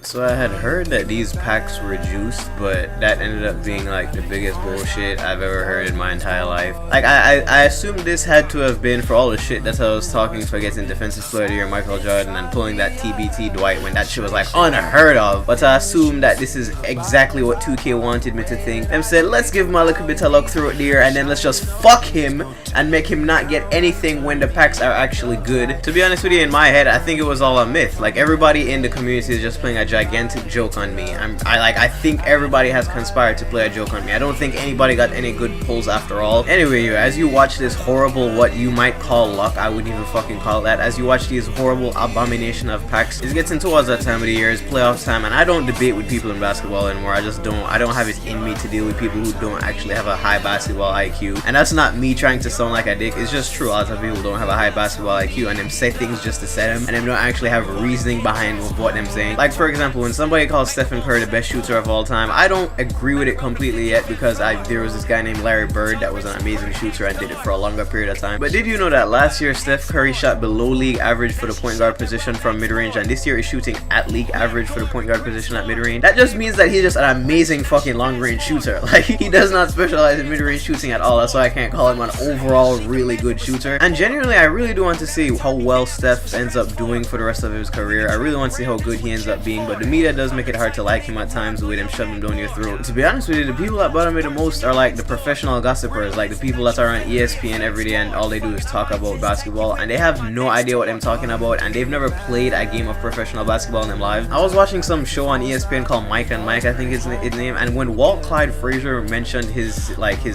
So I had heard that these packs were juiced, but that ended up being like the biggest bullshit I've ever heard in my entire life. Like I assumed this had to have been for all the shit that I was talking for getting defensive player of the year Michael Jordan and pulling that TBT Dwight when that shit was like unheard of. But I assumed that this is exactly what 2K wanted me to think. Them said, let's give him a little bit of luck through it there and then let's just fuck him and make him not get anything when the packs are actually good. To be honest with you, in my head, I think it was all a myth. Like everybody in the community is just playing a gigantic joke on me. I think everybody has conspired to play a joke on me. I don't think anybody got any good pulls after all. Anyway, as you watch this horrible, what you might call luck, I wouldn't even fucking call it that, as you watch these horrible abomination of packs, it's getting towards that time of the year, it's playoff time, and I don't debate with people in basketball anymore. I don't have it in me to deal with people who don't actually have a high basketball IQ. And that's not me trying to sound like a dick, it's just true. A lot of people don't have a high basketball IQ and them say things just to say them, and them don't actually have reasoning behind what them saying. Like for example, when somebody calls Stephen Curry the best shooter of all time, I don't agree with it completely yet because there was this guy named Larry Bird that was an amazing shooter and did it for a longer period of time. But did you know that last year Steph Curry shot below league average for the point guard position from mid-range, and this year is shooting at league average for the point guard position at mid-range? That just means that he's just an amazing fucking long-range shooter. Like he does not specialize in mid-range shooting at all. That's why I can't call him an overall really good shooter. And genuinely, I really do want to see how well Steph ends up doing for the rest of his career. I really want to see how good he ends up being, but the media does make it hard to like him at times, the way them shove him down your throat. To be honest with you, the people that bother me the most are like the professional gossipers, like the people that are on ESPN every day and all they do is talk about basketball and they have no idea what I'm talking about and they've never played a game of professional basketball in their lives. I was watching some show on ESPN called Mike and Mike, I think is his name, and when Walt Clyde Frazier mentioned his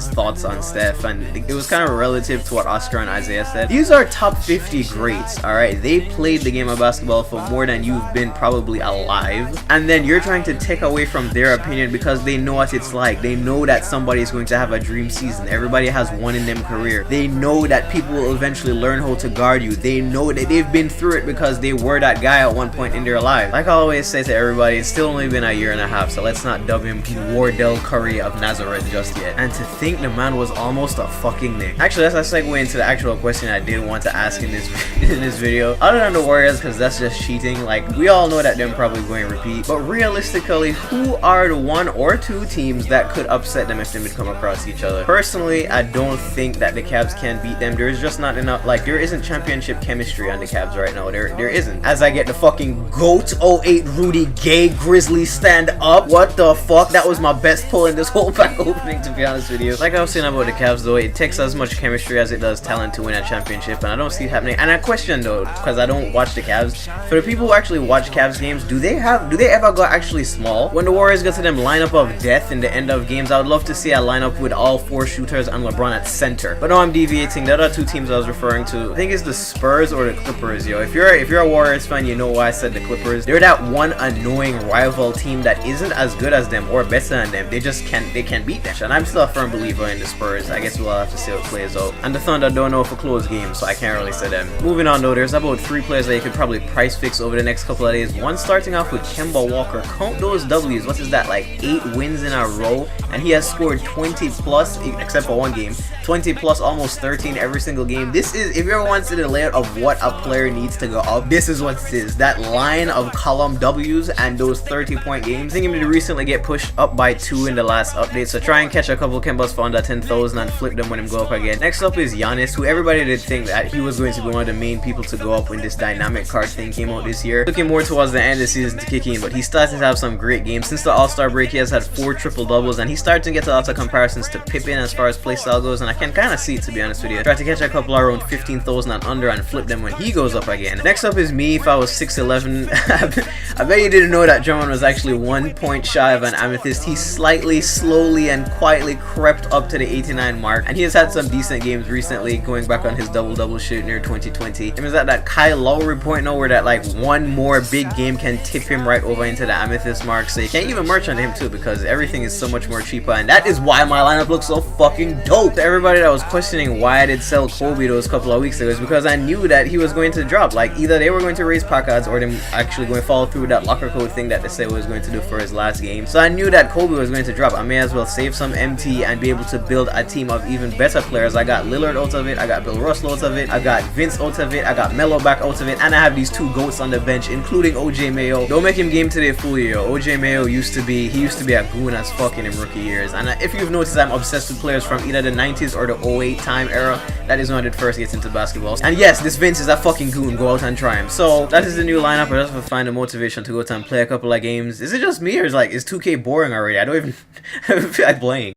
thoughts on Steph, and it was kind of relative to what Oscar and Isaiah said. These are top 50 greats, alright? They played the game of basketball for more than you've been probably alive, and then you're trying to take away from their opinion because they know what it's like. They know that somebody is going to have a dream season. Everybody has one in them career. They know that people will eventually learn how to guard you. They know that they've been through it because they were that guy at one point in their life. Like I always say to everybody, it's still only been a year and a half, so let's not dub him Wardell Curry of Nazareth just yet. And to think the man was almost a fucking Nick. Actually, that's a segue into the actual question I did want to ask in this video. Other than the Warriors, because that's just cheating, like we all know that them probably going to repeat, but realistically, who are the one or two teams that could upset them if they would come across each other? Personally, I don't think that the Cavs can beat them. There's just not enough, like there isn't championship chemistry on the Cavs right now. There isn't. As I get the fucking GOAT 08 Rudy Gay Grizzly stand up. What the fuck? That was my best pull in this whole pack opening, to be honest with you. Like I was saying about the Cavs though, it takes as much chemistry as it does talent to win a championship, and I don't see it happening. And I question though, because I don't watch the Cavs, for the people who actually watch Cavs games, do they ever go actually small? When the Warriors go to them lineup of death in the end of games, I would love to see a lineup with all four shooters and LeBron at center. But no, I'm deviating. The other two teams I was referring to, I think it's the Spurs or the Clippers, yo. If you're a Warriors fan, you know why I said the Clippers. They're that one annoying rival team that isn't as good as them or better than them. They can't beat them. And I'm still a firm believer in the Spurs. I guess we'll have to see how it plays out. And the Thunder don't know if a close game, so I can't really say them. Moving on though, there's about 3 players that you could probably price fix over the next couple of days. One starting off with Kemba Walker. Count those W's. What is that, like 8 wins in a row? And he has scored 20 plus, except for one game, 20 plus, almost 13 every single game. This is, if you ever want to see the layout of what a player needs to go up, this is what it is. That line of column W's and those 30-point games. I think he did recently get pushed up by 2 in the last update, so try and catch a couple Kemba's for under 10,000 and flip them when him go up again. Next up is Giannis, who everybody did think that he was going to be one of the main people to go up when this dynamic card thing came out this year. Looking more towards the end of the season to kick in, but he started to have some great games. Since the All-Star break, he has had 4 triple-doubles, and he's starting to get a lot of comparisons to Pippen as far as play style goes, and I can kind of see it, to be honest with you. Try to catch a couple around 15,000 and under and flip them when he goes up again. Next up is me. If I was 6'11", I bet you didn't know that Drummond was actually 1 point shy of an amethyst. He slightly, slowly, and quietly crept up to the 89 mark, and he has had some decent games recently, going back on his double-double shoot near 2020. It was at that Kyle Lowry point now where that like one more big game can tip him right over into the amethyst mark, so you can't even merch on him too because everything is so much more cheaper, and that is why my lineup looks so fucking dope. To everybody that was questioning why I did sell Kobe those couple of weeks ago, is because I knew that he was going to drop. Like either they were going to raise pack odds or them actually going to follow through with that locker code thing that they said was going to do for his last game. So I knew that Kobe was going to drop. I may as well save some MT and be able to build a team of even better players. I got Lillard out of it, I got Bill Russell out of it, I got Vince out of it, I got Melo back out of it, and I have these 2 GOATs on the bench, including OJ Mayo. Don't make him game today fool you, yo. OJ Mayo used to be a goon as fuck in him rookie years. And if you've noticed, I'm obsessed with players from either the 90s or the 08 time era. That is when I did first get into basketball. And yes, this Vince is a fucking goon. Go out and try him. So that is the new lineup. I just have to find the motivation to go out and play a couple of games. Is it just me, or is 2K boring already? I don't even feel like playing.